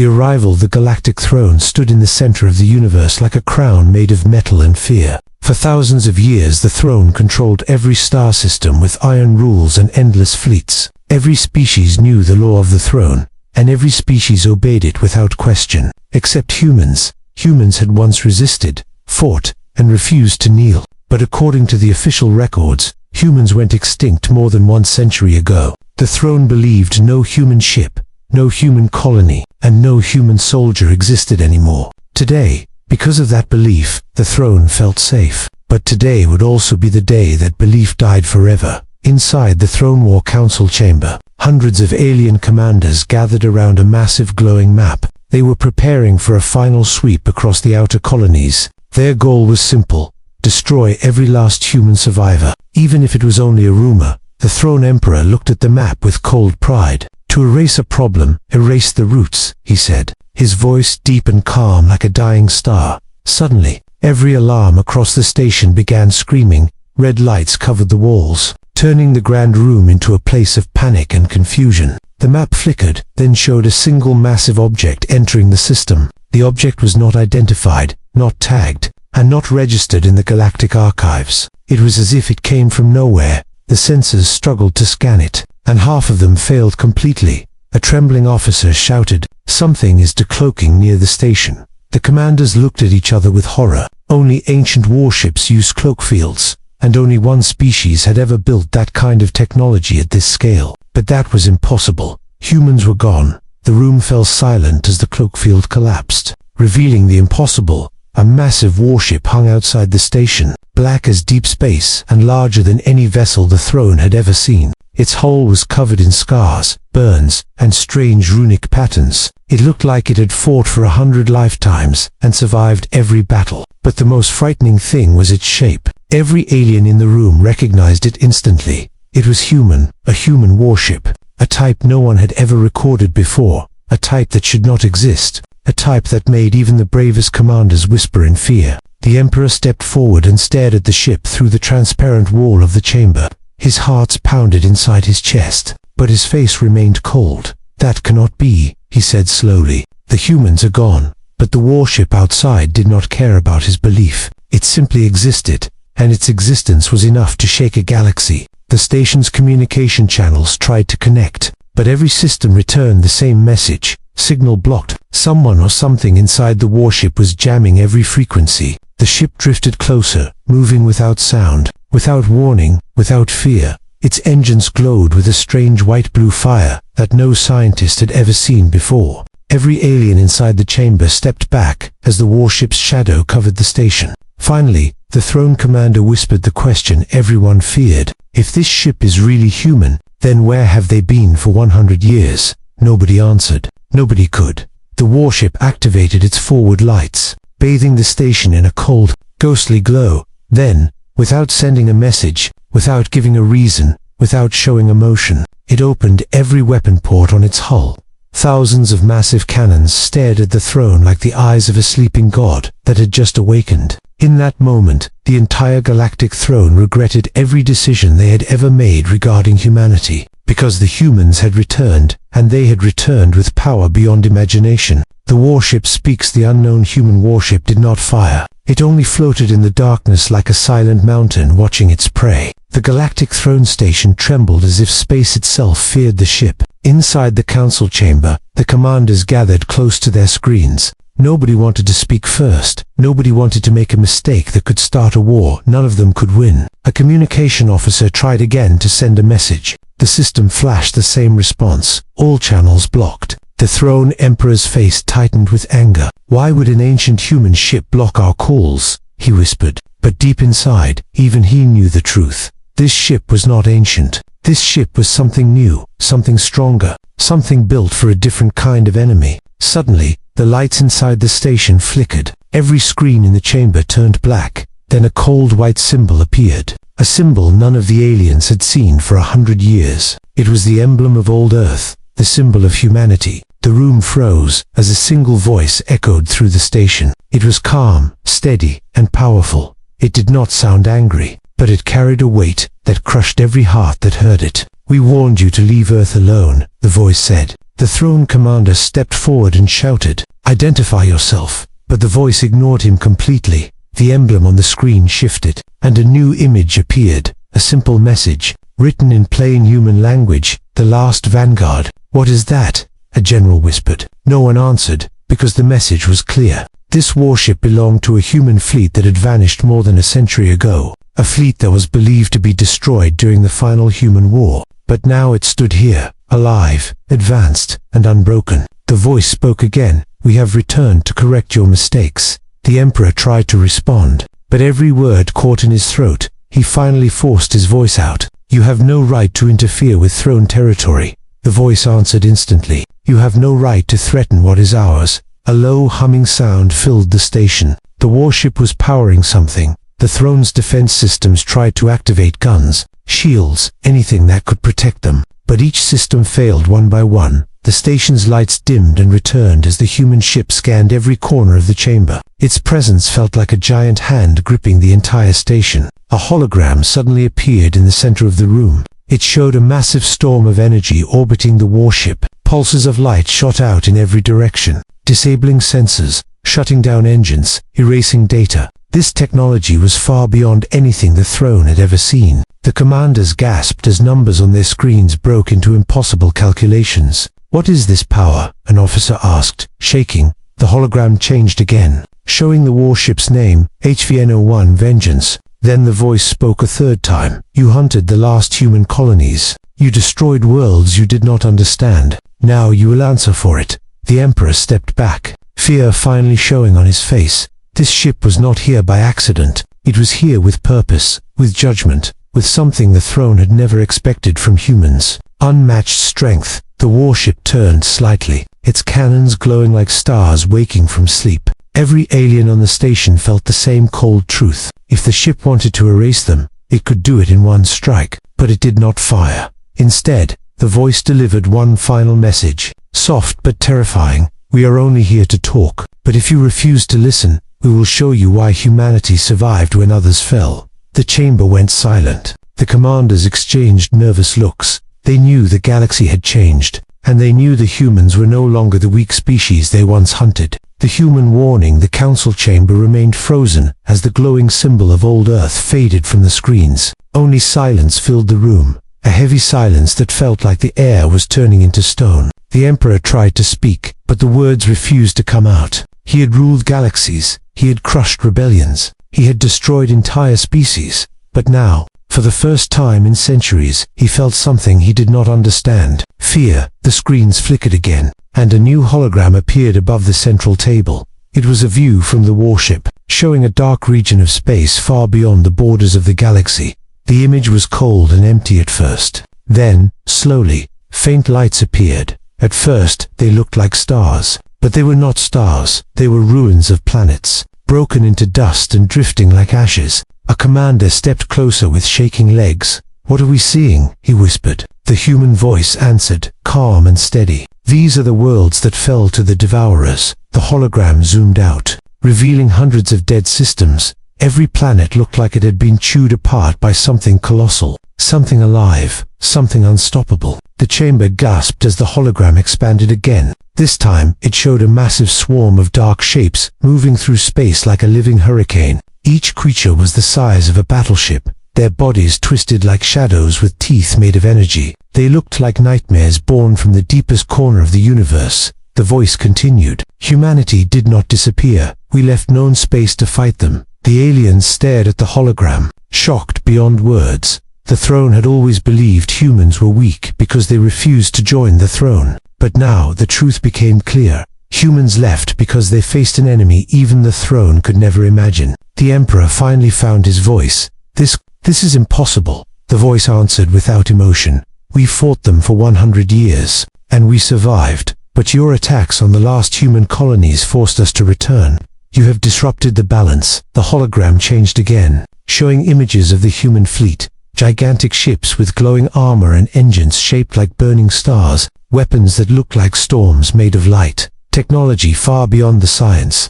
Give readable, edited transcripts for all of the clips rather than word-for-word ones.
The arrival of the Galactic Throne stood in the center of the universe like a crown made of metal and fear. For thousands of years the throne controlled every star system with iron rules and endless fleets. Every species knew the law of the throne, and every species obeyed it without question. Except humans. Humans had once resisted, fought, and refused to kneel. But according to the official records, humans went extinct more than 1 century ago. The throne believed no human ship, no human colony, and no human soldier existed anymore. Today, because of that belief, the throne felt safe. But today would also be the day that belief died forever. Inside the Throne War Council chamber, hundreds of alien commanders gathered around a massive glowing map. They were preparing for a final sweep across the outer colonies. Their goal was simple: destroy every last human survivor. Even if it was only a rumor, the Throne Emperor looked at the map with cold pride. To erase a problem, erase the roots, he said, his voice deep and calm like a dying star. Suddenly, every alarm across the station began screaming. Red lights covered the walls, turning the grand room into a place of panic and confusion. The map flickered, then showed a single massive object entering the system. The object was not identified, not tagged, and not registered in the galactic archives. It was as if it came from nowhere. The sensors struggled to scan it, and half of them failed completely. A trembling officer shouted, "Something is decloaking near the station." The commanders looked at each other with horror. Only ancient warships used cloak fields, and only one species had ever built that kind of technology at this scale. But that was impossible. Humans were gone. The room fell silent as the cloak field collapsed, revealing the impossible. A massive warship hung outside the station, black as deep space and larger than any vessel the throne had ever seen. Its hull was covered in scars, burns, and strange runic patterns. It looked like it had fought for 100 lifetimes and survived every battle. But the most frightening thing was its shape. Every alien in the room recognized it instantly. It was human, a human warship, a type no one had ever recorded before, a type that should not exist, a type that made even the bravest commanders whisper in fear. The Emperor stepped forward and stared at the ship through the transparent wall of the chamber. His heart pounded inside his chest, but his face remained cold. "That cannot be," he said slowly. "The humans are gone." But the warship outside did not care about his belief. It simply existed, and its existence was enough to shake a galaxy. The station's communication channels tried to connect, but every system returned the same message: signal blocked. Someone or something inside the warship was jamming every frequency. The ship drifted closer, moving without sound, without warning, without fear. Its engines glowed with a strange white-blue fire that no scientist had ever seen before. Every alien inside the chamber stepped back as the warship's shadow covered the station. Finally, the throne commander whispered the question everyone feared. "If this ship is really human, then where have they been for 100 years? Nobody answered. Nobody could. The warship activated its forward lights, bathing the station in a cold, ghostly glow. Then, without sending a message, without giving a reason, without showing emotion, it opened every weapon port on its hull. Thousands of massive cannons stared at the throne like the eyes of a sleeping god that had just awakened. In that moment, the entire Galactic Throne regretted every decision they had ever made regarding humanity, because the humans had returned, and they had returned with power beyond imagination. The warship Speaks, the unknown human warship, did not fire. It only floated in the darkness like a silent mountain watching its prey. The Galactic Throne Station trembled as if space itself feared the ship. Inside the council chamber, the commanders gathered close to their screens. Nobody wanted to speak first. Nobody wanted to make a mistake that could start a war. None of them could win. A communication officer tried again to send a message. The system flashed the same response: all channels blocked. The Throne Emperor's face tightened with anger. "Why would an ancient human ship block our calls?" he whispered. But deep inside, even he knew the truth. This ship was not ancient. This ship was something new, something stronger, something built for a different kind of enemy. Suddenly, the lights inside the station flickered. Every screen in the chamber turned black. Then a cold white symbol appeared. A symbol none of the aliens had seen for 100 years. It was the emblem of old Earth, the symbol of humanity. The room froze as a single voice echoed through the station. It was calm, steady, and powerful. It did not sound angry, but it carried a weight that crushed every heart that heard it. "We warned you to leave Earth alone," the voice said. The throne commander stepped forward and shouted, "Identify yourself." But the voice ignored him completely. The emblem on the screen shifted, and a new image appeared, a simple message, written in plain human language, "The last vanguard." "What is that?" a general whispered. No one answered, because the message was clear. This warship belonged to a human fleet that had vanished more than a century ago, a fleet that was believed to be destroyed during the final human war. But now it stood here, alive, advanced, and unbroken. The voice spoke again, "We have returned to correct your mistakes." The Emperor tried to respond, but every word caught in his throat. He finally forced his voice out. "You have no right to interfere with throne territory." The voice answered instantly. "You have no right to threaten what is ours." A low humming sound filled the station. The warship was powering something. The throne's defense systems tried to activate guns, shields, anything that could protect them. But each system failed one by one. The station's lights dimmed and returned as the human ship scanned every corner of the chamber. Its presence felt like a giant hand gripping the entire station. A hologram suddenly appeared in the center of the room. It showed a massive storm of energy orbiting the warship. Pulses of light shot out in every direction, disabling sensors, shutting down engines, erasing data. This technology was far beyond anything the throne had ever seen. The commanders gasped as numbers on their screens broke into impossible calculations. "What is this power?" an officer asked, shaking. The hologram changed again, showing the warship's name, HVN-01 Vengeance. Then the voice spoke a third time. "You hunted the last human colonies. You destroyed worlds you did not understand. Now you will answer for it." The Emperor stepped back, fear finally showing on his face. This ship was not here by accident. It was here with purpose, with judgment, with something the throne had never expected from humans. Unmatched strength. The warship turned slightly, its cannons glowing like stars waking from sleep. Every alien on the station felt the same cold truth. If the ship wanted to erase them, it could do it in one strike. But it did not fire. Instead, the voice delivered one final message, soft but terrifying. "We are only here to talk, but if you refuse to listen, we will show you why humanity survived when others fell." The chamber went silent. The commanders exchanged nervous looks. They knew the galaxy had changed, and they knew the humans were no longer the weak species they once hunted. The human warning, the council chamber remained frozen as the glowing symbol of old Earth faded from the screens. Only silence filled the room, a heavy silence that felt like the air was turning into stone. The Emperor tried to speak, but the words refused to come out. He had ruled galaxies, he had crushed rebellions, he had destroyed entire species, but now, for the first time in centuries, he felt something he did not understand. Fear. The screens flickered again, and a new hologram appeared above the central table. It was a view from the warship, showing a dark region of space far beyond the borders of the galaxy. The image was cold and empty at first. Then, slowly, faint lights appeared. At first, they looked like stars, but they were not stars. They were ruins of planets, broken into dust and drifting like ashes. A commander stepped closer with shaking legs. "What are we seeing?" he whispered. The human voice answered, calm and steady. "These are the worlds that fell to the devourers." The hologram zoomed out, revealing hundreds of dead systems. Every planet looked like it had been chewed apart by something colossal, something alive, something unstoppable. The chamber gasped as the hologram expanded again. This time, it showed a massive swarm of dark shapes moving through space like a living hurricane. Each creature was the size of a battleship, their bodies twisted like shadows with teeth made of energy. They looked like nightmares born from the deepest corner of the universe. The voice continued. "Humanity did not disappear. We left no space to fight them." The aliens stared at the hologram, shocked beyond words. The throne had always believed humans were weak because they refused to join the throne. But now the truth became clear. Humans left because they faced an enemy even the throne could never imagine. The Emperor finally found his voice. This is impossible." The voice answered without emotion. "We fought them for 100 years, and we survived. But your attacks on the last human colonies forced us to return. You have disrupted the balance." The hologram changed again, showing images of the human fleet. Gigantic ships with glowing armor and engines shaped like burning stars, weapons that looked like storms made of light. Technology far beyond the science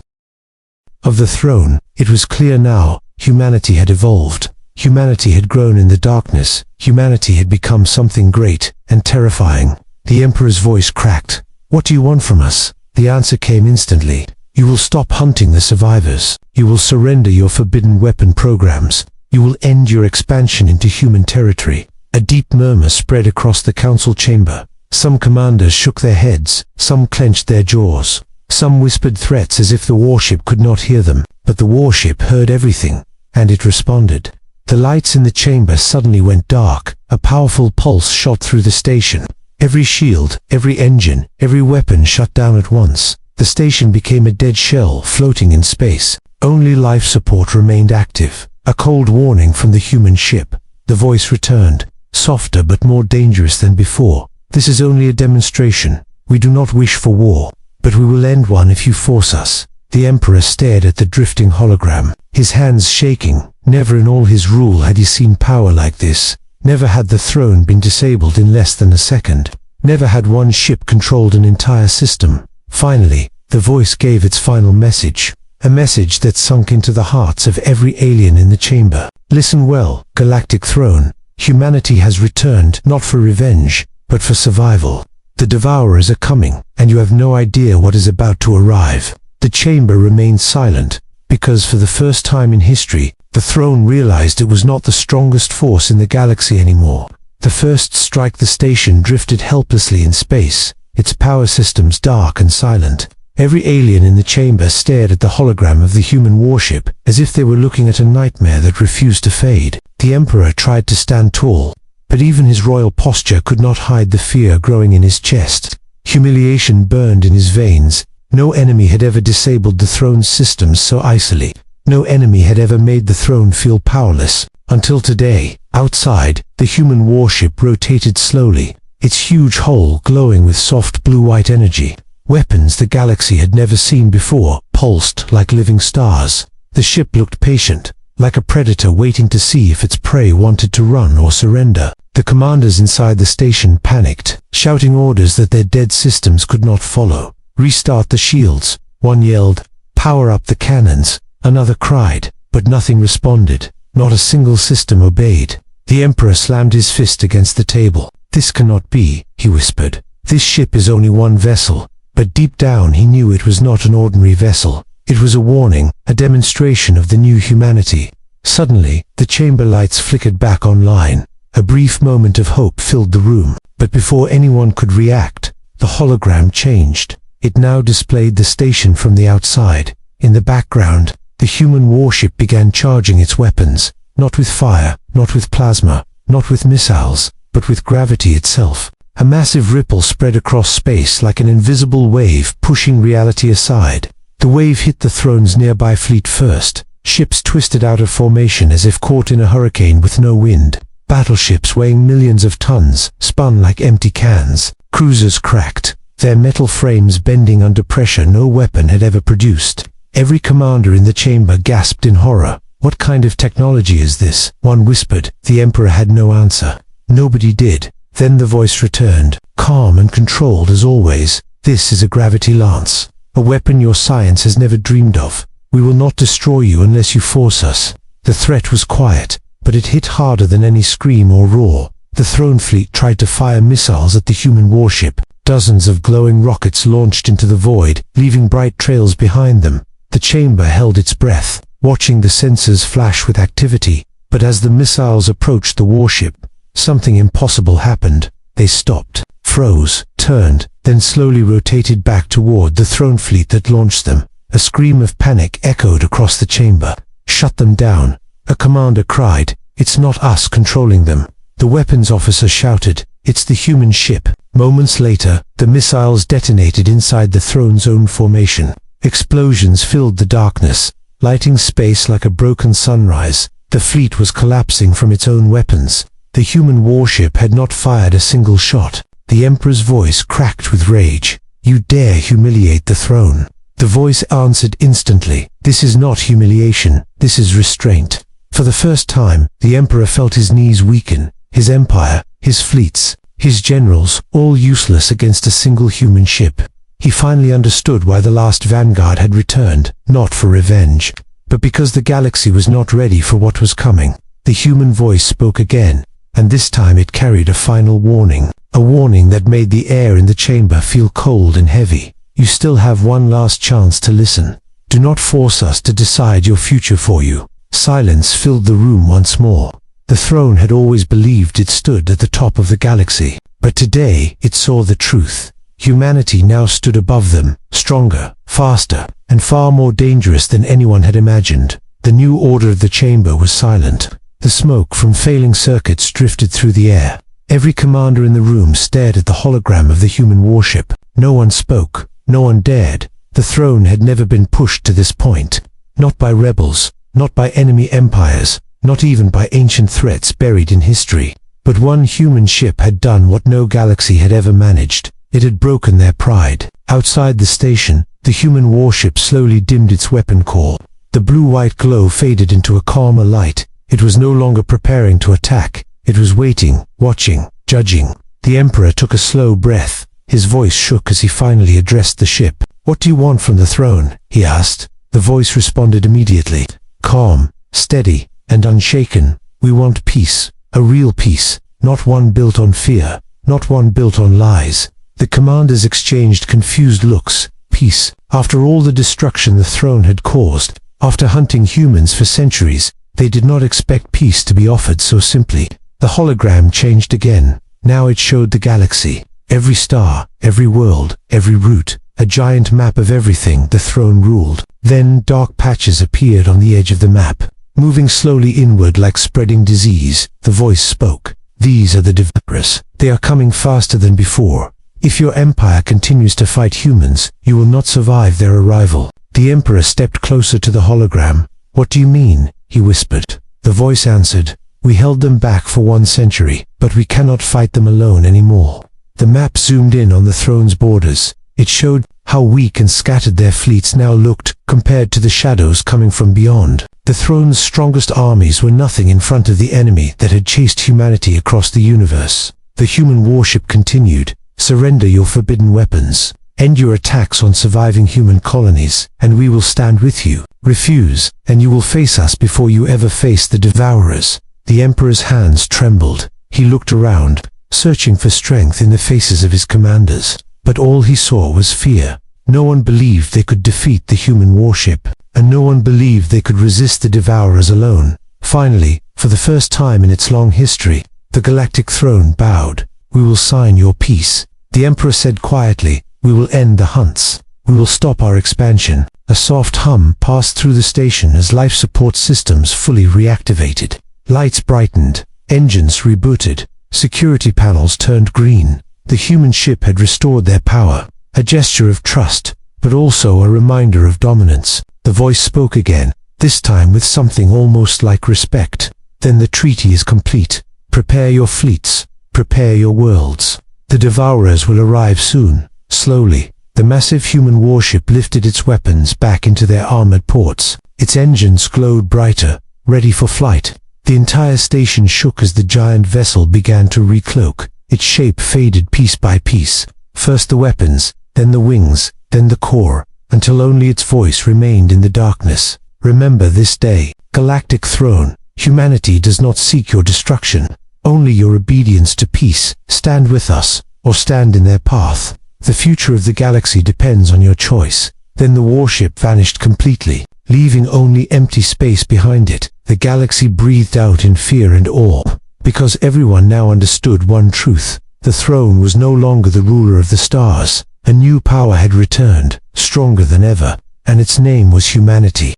of the throne. It was clear now, humanity had evolved. Humanity had grown in the darkness. Humanity had become something great and terrifying. The Emperor's voice cracked. "What do you want from us?" The answer came instantly. "You will stop hunting the survivors. You will surrender your forbidden weapon programs. You will end your expansion into human territory." A deep murmur spread across the council chamber. Some commanders shook their heads, some clenched their jaws. Some whispered threats as if the warship could not hear them, but the warship heard everything, and it responded. The lights in the chamber suddenly went dark. A powerful pulse shot through the station. Every shield, every engine, every weapon shut down at once. The station became a dead shell floating in space. Only life support remained active. A cold warning from the human ship. The voice returned, softer but more dangerous than before. "This is only a demonstration. We do not wish for war, but we will end one if you force us." The Emperor stared at the drifting hologram, his hands shaking. Never in all his rule had he seen power like this. Never had the throne been disabled in less than a second. Never had one ship controlled an entire system. Finally, the voice gave its final message. A message that sunk into the hearts of every alien in the chamber. "Listen well, Galactic Throne. Humanity has returned, not for revenge, but for survival. The Devourers are coming, and you have no idea what is about to arrive." The chamber remained silent, because for the first time in history, the throne realized it was not the strongest force in the galaxy anymore. The first strike, the station drifted helplessly in space, its power systems dark and silent. Every alien in the chamber stared at the hologram of the human warship, as if they were looking at a nightmare that refused to fade. The Emperor tried to stand tall, but even his royal posture could not hide the fear growing in his chest. Humiliation burned in his veins. No enemy had ever disabled the throne's systems so easily. No enemy had ever made the throne feel powerless. Until today. Outside, the human warship rotated slowly, its huge hull glowing with soft blue-white energy. Weapons the galaxy had never seen before pulsed like living stars. The ship looked patient, like a predator waiting to see if its prey wanted to run or surrender. The commanders inside the station panicked, shouting orders that their dead systems could not follow. "Restart the shields," one yelled. "Power up the cannons," another cried, but nothing responded. Not a single system obeyed. The Emperor slammed his fist against the table. "This cannot be," he whispered. "This ship is only one vessel." But deep down he knew it was not an ordinary vessel. It was a warning, a demonstration of the new humanity. Suddenly, the chamber lights flickered back online. A brief moment of hope filled the room. But before anyone could react, the hologram changed. It now displayed the station from the outside. In the background, the human warship began charging its weapons, not with fire, not with plasma, not with missiles, but with gravity itself. A massive ripple spread across space like an invisible wave pushing reality aside. The wave hit the throne's nearby fleet first. Ships twisted out of formation as if caught in a hurricane with no wind. Battleships weighing millions of tons spun like empty cans. Cruisers cracked, their metal frames bending under pressure no weapon had ever produced. Every commander in the chamber gasped in horror. "What kind of technology is this?" one whispered. The Emperor had no answer. Nobody did. Then the voice returned, calm and controlled as always. "This is a gravity lance, a weapon your science has never dreamed of. We will not destroy you unless you force us." The threat was quiet, but it hit harder than any scream or roar. The throne fleet tried to fire missiles at the human warship. Dozens of glowing rockets launched into the void, leaving bright trails behind them. The chamber held its breath, watching the sensors flash with activity. But as the missiles approached the warship, something impossible happened. They stopped, froze, turned, then slowly rotated back toward the throne fleet that launched them. A scream of panic echoed across the chamber. "Shut them down," a commander cried. "It's not us controlling them." The weapons officer shouted, "It's the human ship." Moments later, the missiles detonated inside the throne's own formation. Explosions filled the darkness, lighting space like a broken sunrise. The fleet was collapsing from its own weapons. The human warship had not fired a single shot. The Emperor's voice cracked with rage. "You dare humiliate the throne." The voice answered instantly. "This is not humiliation, this is restraint." For the first time, the Emperor felt his knees weaken. His empire, his fleets, his generals, all useless against a single human ship. He finally understood why the last vanguard had returned, not for revenge, but because the galaxy was not ready for what was coming. The human voice spoke again. and this time it carried a final warning. A warning that made the air in the chamber feel cold and heavy. You still have one last chance to listen. Do not force us to decide your future for you. Silence filled the room once more. The throne had always believed it stood at the top of the galaxy, but today it saw the truth. Humanity now stood above them, stronger, faster, and far more dangerous than anyone had imagined. The new order of the chamber was silent. The smoke from failing circuits drifted through the air. Every commander in the room stared at the hologram of the human warship. No one spoke. No one dared. The throne had never been pushed to this point. Not by rebels, not by enemy empires, not even by ancient threats buried in history. But one human ship had done what no galaxy had ever managed. It had broken their pride. Outside the station, the human warship slowly dimmed its weapon core. The blue-white glow faded into a calmer light. It was no longer preparing to attack. It was waiting, watching, judging. The Emperor took a slow breath. His voice shook as he finally addressed the ship. "What do you want from the throne?" he asked. The voice responded immediately. Calm, steady, and unshaken. "We want peace. A real peace. Not one built on fear. Not one built on lies." The commanders exchanged confused looks. Peace. After all the destruction the throne had caused, after hunting humans for centuries, they did not expect peace to be offered so simply. The hologram changed again. Now it showed the galaxy. Every star, every world, every route, a giant map of everything the throne ruled. Then dark patches appeared on the edge of the map. Moving slowly inward like spreading disease, the voice spoke. "These are the devourers. They are coming faster than before. If your empire continues to fight humans, you will not survive their arrival." The Emperor stepped closer to the hologram. "What do you mean?" he whispered. The voice answered, "We held them back for 1 century, but we cannot fight them alone anymore." The map zoomed in on the throne's borders. It showed how weak and scattered their fleets now looked compared to the shadows coming from beyond. The throne's strongest armies were nothing in front of the enemy that had chased humanity across the universe. The human warship continued. "Surrender your forbidden weapons. End your attacks on surviving human colonies, and we will stand with you. Refuse, and you will face us before you ever face the devourers." The Emperor's hands trembled. He looked around, searching for strength in the faces of his commanders. But all he saw was fear. No one believed they could defeat the human warship, and no one believed they could resist the devourers alone. Finally, for the first time in its long history, the Galactic Throne bowed. "We will sign your peace." The Emperor said quietly, "We will end the hunts. We will stop our expansion." A soft hum passed through the station as life support systems fully reactivated. Lights brightened, engines rebooted, security panels turned green. The human ship had restored their power, a gesture of trust, but also a reminder of dominance. The voice spoke again, this time with something almost like respect. "Then the treaty is complete. Prepare your fleets. Prepare your worlds. The devourers will arrive soon." Slowly, the massive human warship lifted its weapons back into their armored ports. Its engines glowed brighter, ready for flight. The entire station shook as the giant vessel began to recloak. Its shape faded piece by piece. First the weapons, then the wings, then the core, until only its voice remained in the darkness. "Remember this day, Galactic Throne. Humanity does not seek your destruction, only your obedience to peace. Stand with us, or stand in their path. The future of the galaxy depends on your choice." Then the warship vanished completely, leaving only empty space behind it. The galaxy breathed out in fear and awe, because everyone now understood one truth. The throne was no longer the ruler of the stars. A new power had returned, stronger than ever, and its name was humanity.